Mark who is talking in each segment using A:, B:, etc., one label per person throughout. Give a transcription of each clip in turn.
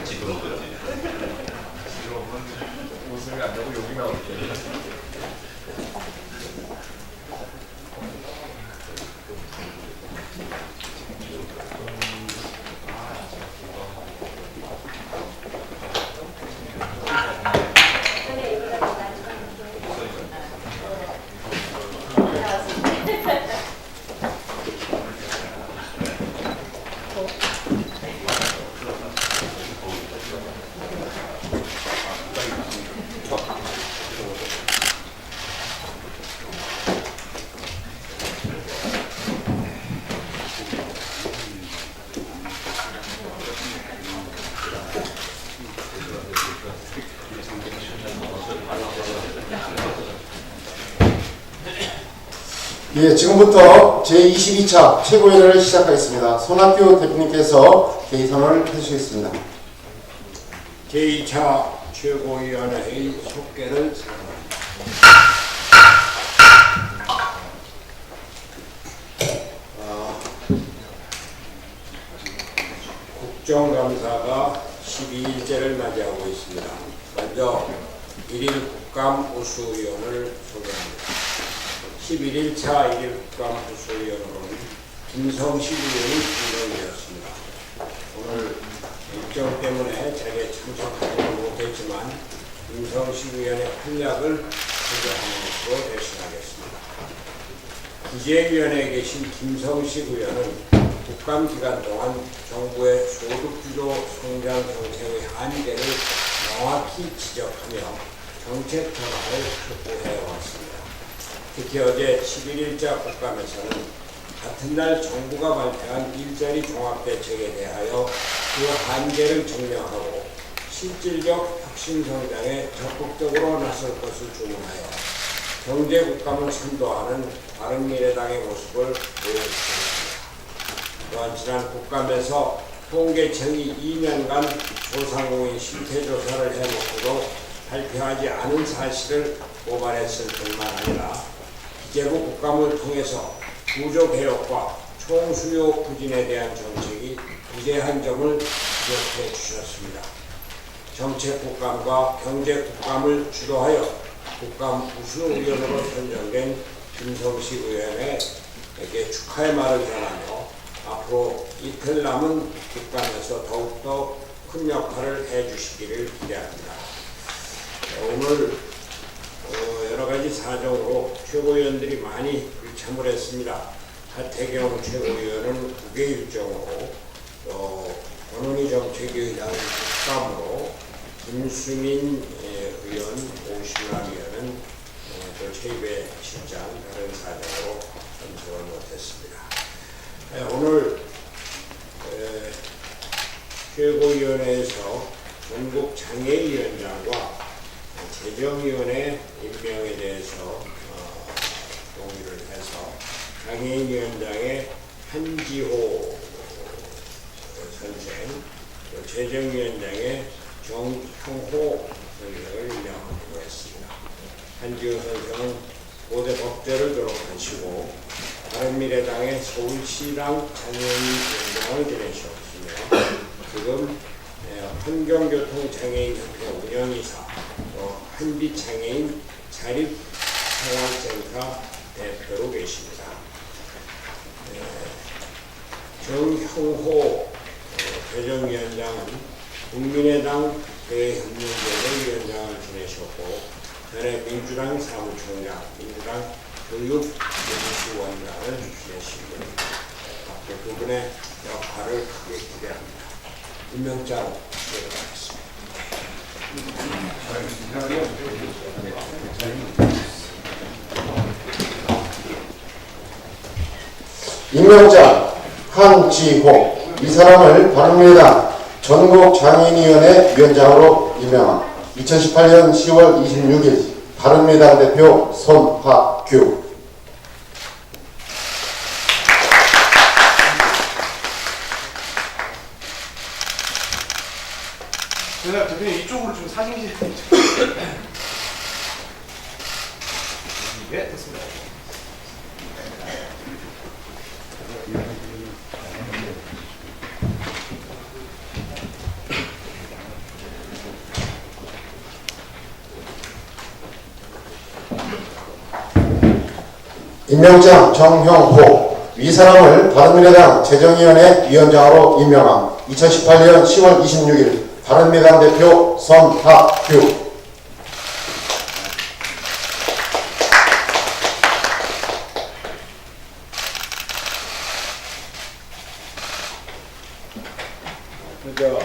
A: 집으로 그러지.
B: 웃음이 안 나고 욕이 나오게.
C: 예, 지금부터 제22차 최고위원회를 시작하겠습니다. 손학규 대표님께서 개의선언을 해주시겠습니다.
D: 제2차 최고위원회의 속개를 선언합니다. 국정감사가 12일째를 맞이하고 있습니다. 먼저 1일 국감 우수위원을 소개합니다. 11일차 1일 국감 우수위원으로는 김성식 의원이 선정되었습니다. 오늘 일정 때문에 제게 참석하지는 못했지만 김성식 의원의 활약을 소개함으로 대신하겠습니다. 기재위원회에 계신 김성식 의원은 국감 기간 동안 정부의 소득주도 성장 정책의 한계를 명확히 지적하며 정책 전환을 촉구해왔습니다. 특히 어제 11일자 국감에서는 같은 날 정부가 발표한 일자리 종합대책에 대하여 그 한계를 증명하고 실질적 혁신성장에 적극적으로 나설 것을 주문하여 경제국감을 선도하는 바른미래당의 모습을 보여주셨습니다. 또한 지난 국감에서 통계청이 2년간 소상공인 실태조사를 해놓고도 발표하지 않은 사실을 고발했을 뿐만 아니라 기재부 국감을 통해서 구조개혁과 총수요 부진에 대한 정책이 부재한 점을 지적해 주셨습니다. 정책국감과 경제국감을 주도하여 국감 우수의원으로 선정된 김성식 의원에게 축하의 말을 전하며 앞으로 이틀 남은 국감에서 더욱더 큰 역할을 해주시기를 기대합니다. 오늘 여러 가지 사정으로 최고위원들이 많이 불참을 했습니다. 하태경 최고위원은 국회 일정으로 권은희 정책위의장 국감으로 김수민 의원, 오신환 의원은 또 최입의 실장 다른 사정으로 참석을 못했습니다. 오늘 최고위원회에서 전국 장애위원장과 재정위원회 임명에 대해서 동의를 해서 장애인위원장의 한지호 선생, 재정위원장의 정형호 선생을 임명하기로 했습니다. 한지호 선생은 고대 법대를 졸업하시고 바른미래당의 서울시당 장애인위원장을 지내셨으며 지금 환경교통장애인협회 운영이사, 한빛장애인 자립생활센터 대표로 계십니다. 정형호 재정위원장은 국민의당 대협력위원회 위원장을 지내셨고 전에 민주당 사무총장, 민주당 교육연수원장을 지내시고 앞으로 두 분의 역할을 크게 기대합니다. 임명장 수행하겠습니다.
C: 임명장 한지호, 이 사람을 바른미래당 전국장애인위원회 위원장으로 임명함. 2018년 10월 26일 바른미래당 대표 손학규.
B: 대표님 이쪽으로 좀 사진 네, 됐습니다.
C: 임명장 정형호 이 사람을 바른미래당 재정위원회 위원장으로 임명함. 2018년 10월 26일 바른미래당 대표 선학규.
D: 그저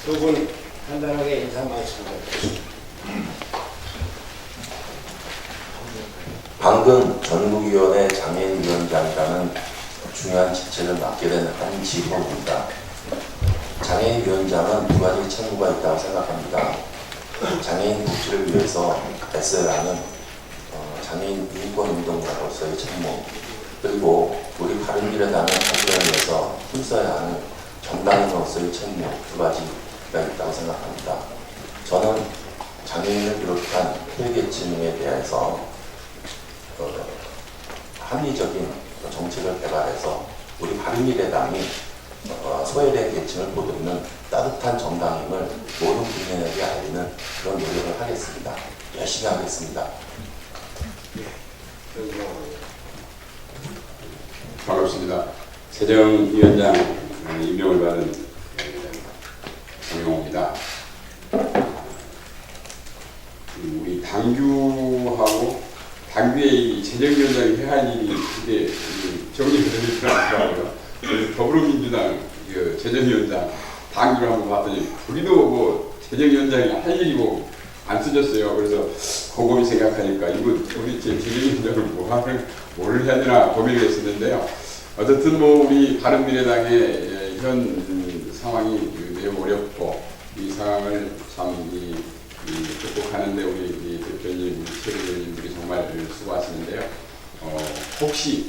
D: 두 분 간단하게 인사 말씀드리겠습니다.
A: 방금 전국위원회 장애인위원장이라는 중요한 직책을 맡게 된 한지호입니다. 장애인위원장은 두 가지 책무가 있다고 생각합니다. 장애인 복지를 위해서 애써야 하는 장애인 인권운동가로서의 책무, 그리고 우리 바른미래당의 발전을 위해서 힘써야 하는 정당인으로서의 책무, 두 가지가 있다고 생각합니다. 저는 장애인을 비롯한 피해계층에 대해서 합리적인 정책을 개발해서 우리 바른미래당이 소외된 계층을 보듬는 따뜻한 정당임을 모든 국민에게 알리는 그런 노력을 하겠습니다. 열심히 하겠습니다.
E: 반갑습니다. 재정위원장 임명을 받은 정용호입니다. 우리 당규하고 당규의 이 재정위원장이 해야 할 일이 이게 정리가 되지 않더라고요. 그래서 더불어민주당 재정위원장 당규를 한번 봤더니 우리도 뭐 재정위원장이 할 일이 뭐 안 쓰졌어요. 그래서 곰곰이 생각하니까 이거 우리 재정위원장을 뭐를 해야 되나 고민을 했었는데요. 어쨌든 뭐 우리 바른미래당의 현 상황이 매우 어렵고 이 상황을 참 극복하는데 우리 대표님, 우리 최고위원님들이 정말 수고하시는데요. 혹시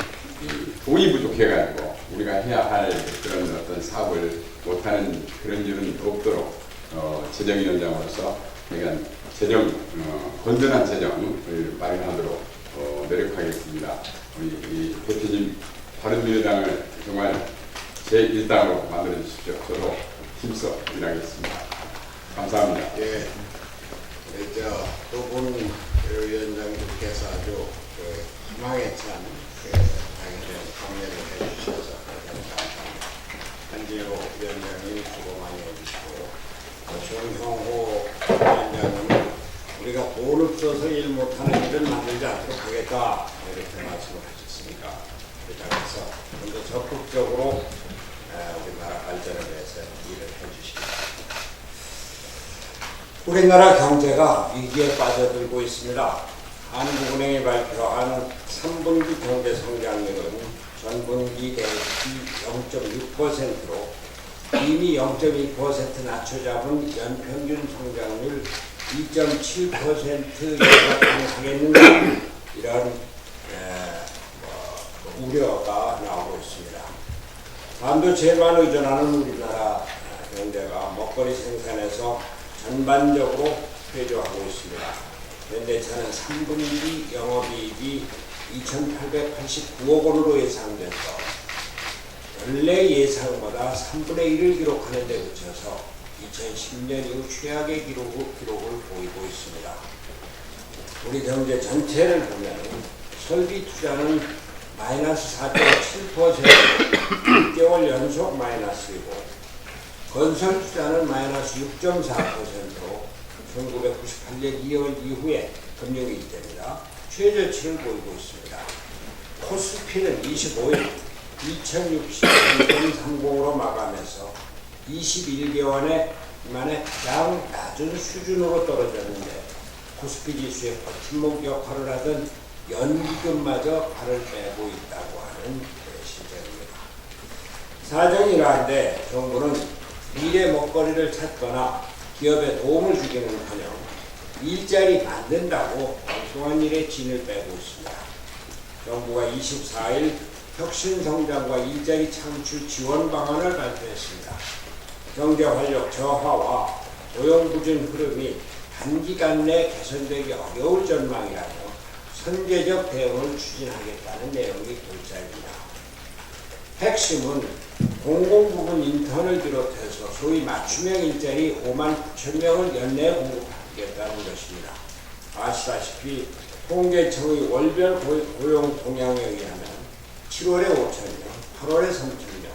E: 돈이 부족해가지고 우리가 해야 할 그런 어떤 사업을 못하는 그런 일은 없도록 재정위원장으로서 그러니까 건전한 재정을 마련하도록 노력하겠습니다. 우리 대표님 바른미래당을 정말 제1당으로 만들어 주십시오. 저도 힘써 일하겠습니다. 감사합니다.
D: 예, 두 분 위원장님께서 아주 희망에 찬 당연한 강연을 해주셔서 감사합니다. 한지호 위원장님 수고 많이 해주시고 정형호 위원장님은 우리가 돈 없어서 일 못하는 일을 만들지 않도록 하겠다 이렇게 말씀을 하셨습니다. 그래서 좀 더 적극적으로 우리나라 발전을 위해서 일을 해주십니다. 우리나라 경제가 위기에 빠져들고 있습니다. 한국은행이 발표한 3분기 경제 성장률은 전분기 대비 0.6%로 이미 0.2% 낮춰잡은 연평균 성장률 2.7% 예상하겠는가 이런 우려가 나오고 있습니다. 반도체에만 의존하는 우리나라 경제가 먹거리 생산에서 전반적으로 회조하고 있습니다. 현대차는 3분기 영업이익이 2,889억 원으로 예상돼서 원래 예상보다 3분의 1을 기록하는 데 그쳐서 2010년 이후 최악의 기록을 보이고 있습니다. 우리 경제 전체를 보면 설비 투자는 마이너스 4.7%, 6개월 연속 마이너스이고 건설 투자는 마이너스 6.4%로 1998년 2월 이후에 금융위기 때입니다. 최저치를 보이고 있습니다. 코스피는 25일 2060.30으로 마감해서 21개월 만에 가장 낮은 수준으로 떨어졌는데 코스피 지수의 버팀목 역할을 하던 연기금마저 발을 빼고 있다고 하는 실정입니다. 사정이 이러한데 정부는 미래 먹거리를 찾거나 기업에 도움을 주기는커녕 일자리 만든다고 엉뚱한 일에 진을 빼고 있습니다. 정부가 24일 혁신성장과 일자리 창출 지원 방안을 발표했습니다. 경제 활력 저하와 고용 부진 흐름이 단기간 내 개선되기 어려울 전망이라며 선제적 대응을 추진하겠다는 내용이 골자입니다. 핵심은 공공부문 인턴을 비롯해서 소위 맞춤형 일자리 5만 9천 명을 연내 공급하겠다는 것입니다. 아시다시피 통계청의 월별 고용 동향에 의하면 7월에 5,000명, 8월에 3,000명,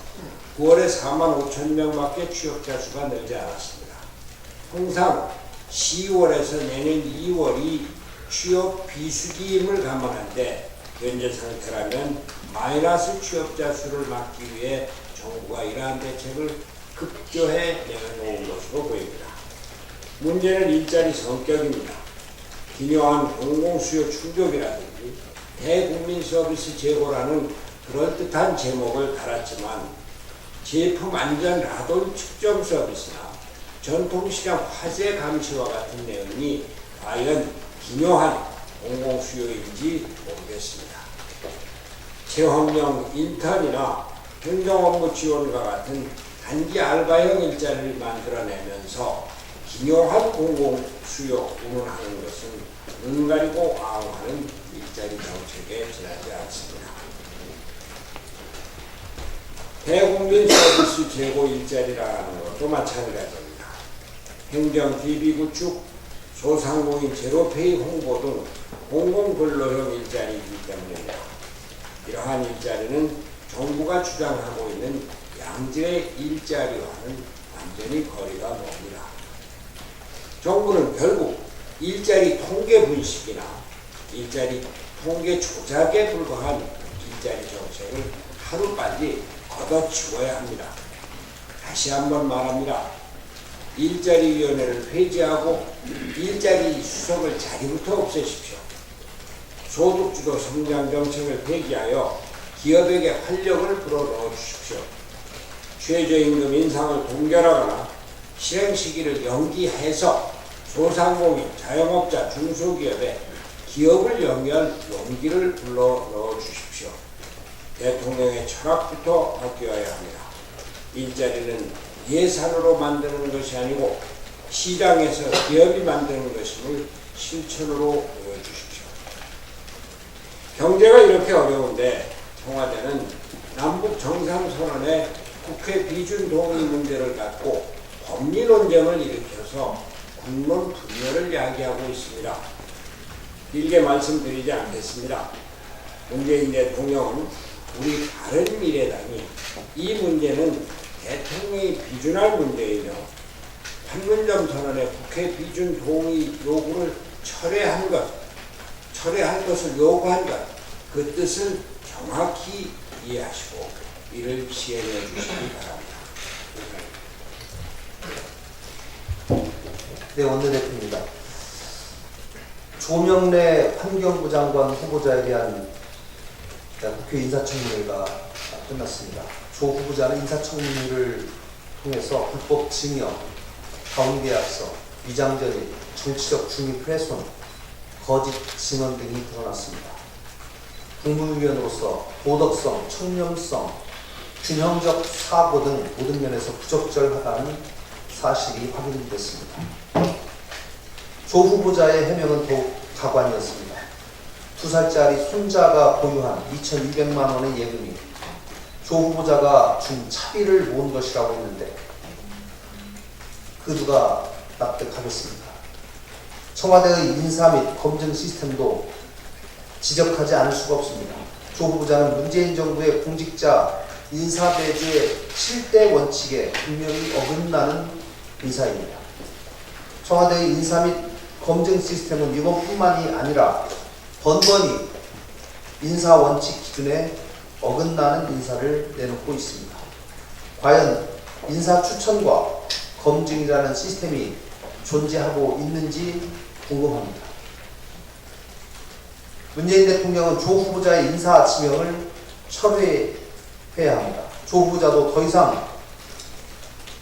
D: 9월에 45,000명밖에 취업자 수가 늘지 않았습니다. 통상 10월에서 내년 2월이 취업 비수기임을 감안할 때 현재 상태라면 마이너스 취업자 수를 막기 위해 정부가 이러한 대책을 급조해 내놓은 것으로 보입니다. 문제는 일자리 성격입니다. 기묘한 공공수요 충족이라든지 대국민 서비스 제고라는 그럴듯한 제목을 달았지만 제품 안전 라돈 측정 서비스나 전통시장 화재 감시와 같은 내용이 과연 기묘한 공공수요인지 모르겠습니다. 체험형 인턴이나 행정업무 지원과 같은 단기 알바형 일자리를 만들어내면서 기묘한 공공수요 운운하는 것은 눈 가리고 아웅하는 일자리 정책에 지나지 않습니다. 대국민 서비스 제고 일자리라는 것도 마찬가지입니다. 행정 DB 구축, 소상공인 제로페이 홍보 등 공공근로형 일자리이기 때문입니다. 이러한 일자리는 정부가 주장하고 있는 양질의 일자리와는 완전히 거리가 멉니다. 정부는 결국 일자리 통계 분식이나 일자리 통계 조작에 불과한 일자리 정책을 하루빨리 걷어치워야 합니다. 다시 한번 말합니다. 일자리위원회를 폐지하고 일자리 수석을 자리부터 없애십시오. 소득주도 성장정책을 폐기하여 기업에게 활력을 불어넣어 주십시오. 최저임금 인상을 동결하거나 실행 시기를 연기해서 소상공인, 자영업자, 중소기업에 기업을 영위할 용기를 불러넣어 주십시오. 대통령의 철학부터 바뀌어야 합니다. 일자리는 예산으로 만드는 것이 아니고 시장에서 기업이 만드는 것임을 실천으로 보여주십시오. 경제가 이렇게 어려운데 청와대는 남북 정상선언의 국회 비준 동의 문제를 갖고 법리 논쟁을 일으켜서 국론 분열을 야기하고 있습니다. 길게 말씀드리지 않겠습니다. 문재인 대통령은 우리 바른미래당이 이 문제는 대통령이 비준할 문제이며 판문점 선언의 국회 비준 동의 요구를 철회할 것을 요구한 것, 그 뜻을 정확히 이해하시고 이를 시행해 주시기 바랍니다.
F: 네, 원내대표입니다. 조명래 환경부 장관 후보자에 대한 국회 인사청문회가 끝났습니다. 조 후보자는 인사청문회를 통해서 불법 증여, 가운계약서, 위장전입, 정치적 중립 훼손, 거짓 증언 등이 드러났습니다. 국무위원으로서 도덕성, 청렴성, 균형적 사고 등 모든 면에서 부적절하다는 사실이 확인됐습니다. 조 후보자의 해명은 더욱 가관이었습니다. 2살짜리 손자가 보유한 2,200만 원의 예금이 조 후보자가 준 차비를 모은 것이라고 했는데 그 누가 납득하겠습니까? 청와대의 인사 및 검증 시스템도 지적하지 않을 수가 없습니다. 조 후보자는 문재인 정부의 공직자 인사배제의 7대 원칙에 분명히 어긋나는 인사입니다. 청와대의 인사 및 검증 시스템은 이번뿐만이 아니라 번번이 인사 원칙 기준에 어긋나는 인사를 내놓고 있습니다. 과연 인사 추천과 검증이라는 시스템이 존재하고 있는지 궁금합니다. 문재인 대통령은 조 후보자의 인사 지명을 철회해야 합니다. 조 후보자도 더 이상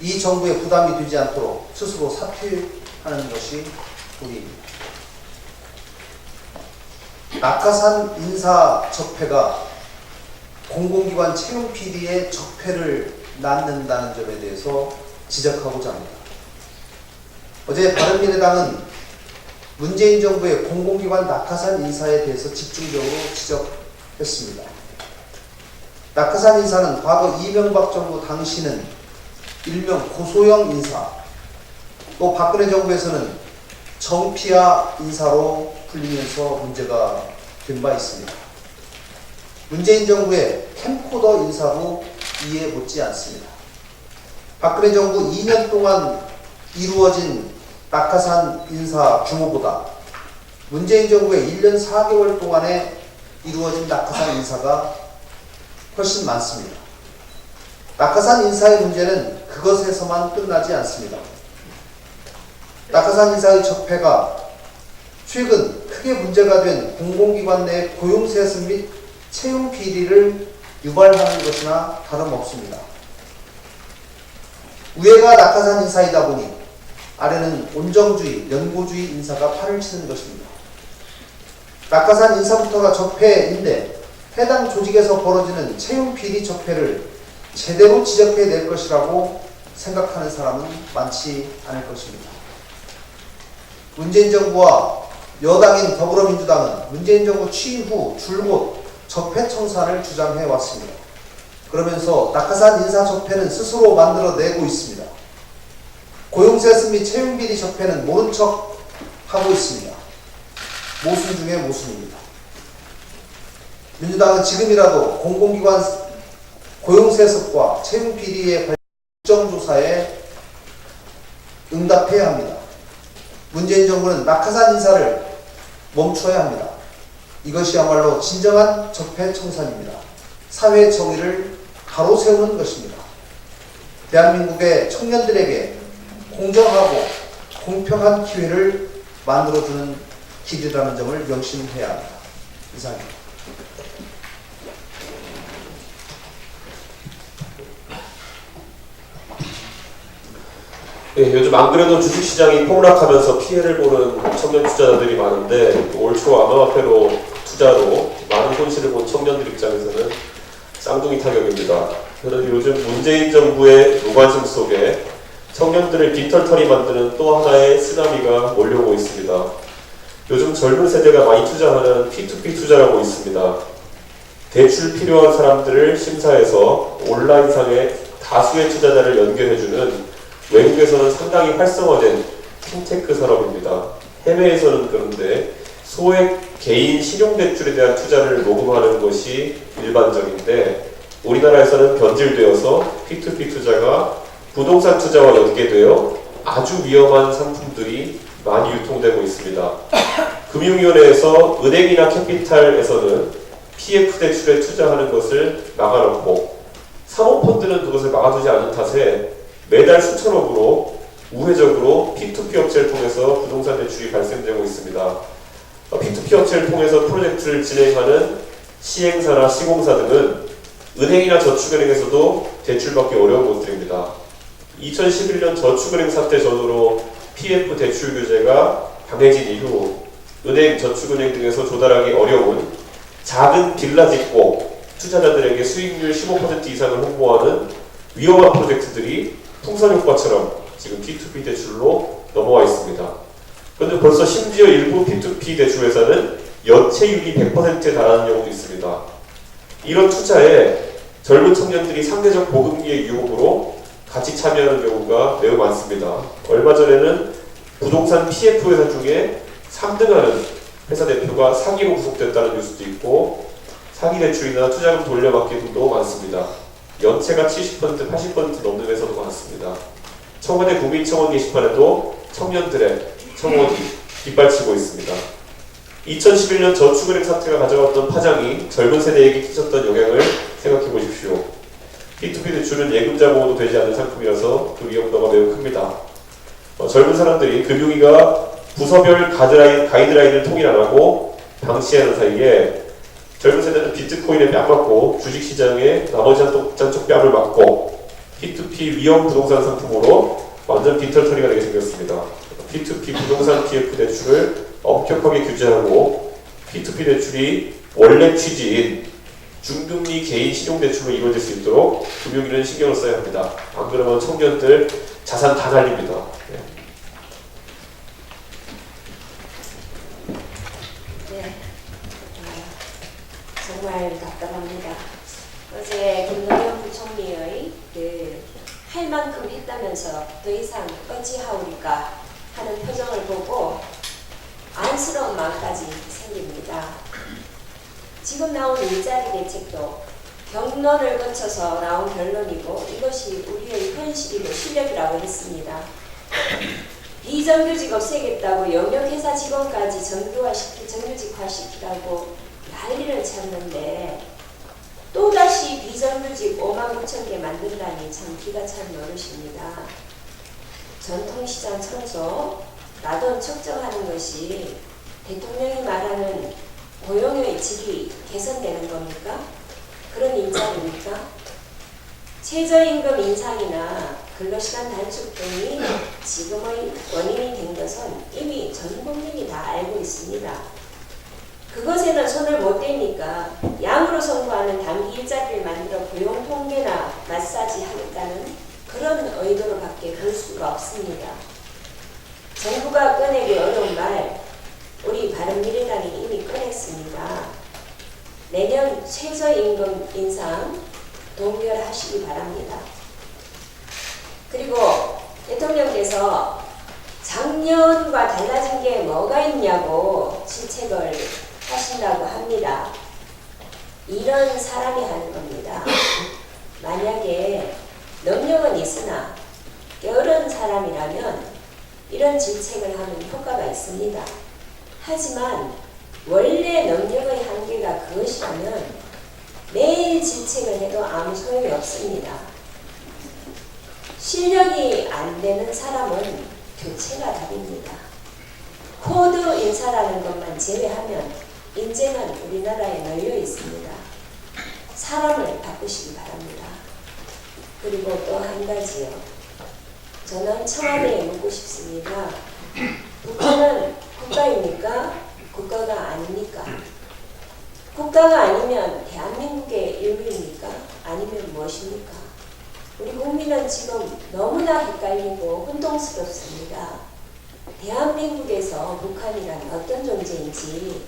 F: 이 정부에 부담이 되지 않도록 스스로 사퇴하는 것이 도리입니다. 낙하산 인사 적폐가 공공기관 채용 비리의 적폐를 낳는다는 점에 대해서 지적하고자 합니다. 어제 바른미래당은 문재인 정부의 공공기관 낙하산 인사에 대해서 집중적으로 지적했습니다. 낙하산 인사는 과거 이명박 정부 당시는 일명 고소형 인사, 또 박근혜 정부에서는 정피아 인사로 불리면서 문제가 된 바 있습니다. 문재인 정부의 캠코더 인사도 이해 못지 않습니다. 박근혜 정부 2년 동안 이루어진 낙하산 인사 규모보다 문재인 정부의 1년 4개월 동안에 이루어진 낙하산 인사가 훨씬 많습니다. 낙하산 인사의 문제는 그것에서만 끝나지 않습니다. 낙하산 인사의 적폐가 최근 크게 문제가 된 공공기관 내 고용세습 및 채용 비리를 유발하는 것이나 다름없습니다. 위에가 낙하산 인사이다 보니 아래는 온정주의, 연고주의 인사가 팔을 치는 것입니다. 낙하산 인사부터가 적폐인데 해당 조직에서 벌어지는 채용 비리 적폐를 제대로 지적해낼 것이라고 생각하는 사람은 많지 않을 것입니다. 문재인 정부와 여당인 더불어민주당은 문재인 정부 취임 후 줄곧 적폐청산을 주장해 왔습니다. 그러면서 낙하산 인사 적폐는 스스로 만들어내고 있습니다. 고용세습 및 채용비리 적폐는 모른 척 하고 있습니다. 모순 중에 모순입니다. 민주당은 지금이라도 공공기관 고용세습과 채용비리의 관련 국정조사에 응답해야 합니다. 문재인 정부는 낙하산 인사를 멈춰야 합니다. 이것이야말로 진정한 적폐청산입니다. 사회 정의를 가로세우는 것입니다. 대한민국의 청년들에게 공정하고 공평한 기회를 만들어주는 길이라는 점을 명심해야 합니다. 이상입니다.
G: 네, 요즘 안 그래도 주식시장이 폭락하면서 피해를 보는 청년 투자자들이 많은데 올 초 암호화폐로 투자로 많은 손실을 본 청년들 입장에서는 쌍둥이 타격입니다. 그런데 요즘 문재인 정부의 무관심 속에 청년들을 빈털터리 만드는 또 하나의 쓰나미가 몰려오고 있습니다. 요즘 젊은 세대가 많이 투자하는 P2P 투자라고 있습니다. 대출 필요한 사람들을 심사해서 온라인상에 다수의 투자자를 연결해주는 외국에서는 상당히 활성화된 핀테크 산업입니다. 해외에서는 그런데 소액 개인 신용대출에 대한 투자를 모금하는 것이 일반적인데 우리나라에서는 변질되어서 P2P 투자가 부동산 투자와 연계되어 아주 위험한 상품들이 많이 유통되고 있습니다. 금융위원회에서 은행이나 캐피탈에서는 PF 대출에 투자하는 것을 막아놓고 사모펀드는 그것을 막아두지 않은 탓에 매달 수천억으로 우회적으로 P2P 업체를 통해서 부동산 대출이 발생되고 있습니다. P2P 업체를 통해서 프로젝트를 진행하는 시행사나 시공사 등은 은행이나 저축은행에서도 대출받기 어려운 곳들입니다. 2011년 저축은행 사태 전후로 PF 대출 규제가 강해진 이후 은행, 저축은행 등에서 조달하기 어려운 작은 빌라 짓고 투자자들에게 수익률 15% 이상을 홍보하는 위험한 프로젝트들이 풍선 효과처럼 지금 P2P 대출로 넘어와 있습니다. 그런데 벌써 심지어 일부 P2P 대출 회사는 연체율이 100%에 달하는 경우도 있습니다. 이런 투자에 젊은 청년들이 상대적 보금기의 유혹으로 같이 참여하는 경우가 매우 많습니다. 얼마 전에는 부동산 PF 회사 중에 3등하는 회사 대표가 사기로 구속됐다는 뉴스도 있고 사기 대출이나 투자금 돌려받기 등도 많습니다. 연체가 70%, 80% 넘는 회사도 많습니다. 청와대 국민청원 게시판에도 청년들의 청원이 빗발치고 있습니다. 2011년 저축은행 사태가 가져왔던 파장이 젊은 세대에게 끼쳤던 영향을 생각해 보십시오. P2P 대출은 예금자 보호도 되지 않는 상품이라서 그 위험도가 매우 큽니다. 젊은 사람들이 금융위가 부서별 가이드라인을 통일 안 하고 방치하는 사이에 젊은 세대는 비트코인에 뺨 맞고 주식시장에 나머지 한쪽 뺨을 맞고 P2P 위험 부동산 상품으로 완전 빈털터리가 되게 생겼습니다. P2P 부동산 PF 대출을 엄격하게 규제하고 P2P 대출이 원래 취지인 중금리 개인 신용대출로 이루어질 수 있도록 금융위는 신경을 써야 합니다. 안 그러면 청년들 자산 다 날립니다.
H: 네. 정말 답답합니다. 어제 김동연 부총리의 할 만큼 했다면서 더 이상 어찌하오리까 하는 표정을 보고 안쓰러운 마음까지 생깁니다. 지금 나온 일자리 대책도 경론을 거쳐서 나온 결론이고 이것이 우리의 현실이고 실력이라고 했습니다. 비정규직 없애겠다고 영역회사 직원까지 정규직화시키라고 난리를 쳤는데 또다시 비정규직 5만 9천 개 만든다니 참 기가 찬 노릇입니다. 전통시장 청소, 나돈 측정하는 것이 대통령이 말하는 고용의 질이 개선되는 겁니까? 그런 일자리입니까? 최저임금 인상이나 근로시간 단축 등이 지금의 원인이 된 것은 이미 전 국민이 다 알고 있습니다. 그것에는 손을 못 대니까 양으로 선고하는 단기 일자리를 만들어 고용 통계나 마사지 하겠다는 그런 의도로밖에 볼 수가 없습니다. 정부가 꺼내기 어려운 말, 우리 바른미래당이 이미 꺼냈습니다. 내년 최저임금 인상 동결하시기 바랍니다. 그리고 대통령께서 작년과 달라진 게 뭐가 있냐고 질책을 하신다고 합니다. 이런 사람이 하는 겁니다. 만약에 능력은 있으나 게으른 사람이라면 이런 질책을 하면 효과가 있습니다. 하지만 원래 능력의 한계가 그것이라면 매일 질책을 해도 아무 소용이 없습니다. 실력이 안 되는 사람은 교체가 답입니다. 코드 인사라는 것만 제외하면 인재는 우리나라에 널려 있습니다. 사람을 바꾸시기 바랍니다. 그리고 또 한 가지요. 저는 청와대에 묻고 싶습니다. 북한은 국가입니까? 국가가 아닙니까? 국가가 아니면 대한민국의 일부입니까? 아니면 무엇입니까? 우리 국민은 지금 너무나 헷갈리고 혼동스럽습니다. 대한민국에서 북한이란 어떤 존재인지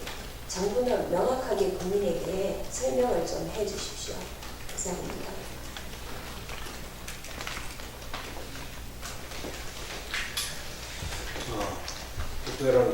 H: 정부는 명확하게 국민에게 설명을 좀 해주십시오. 감사합니다.
D: 특별한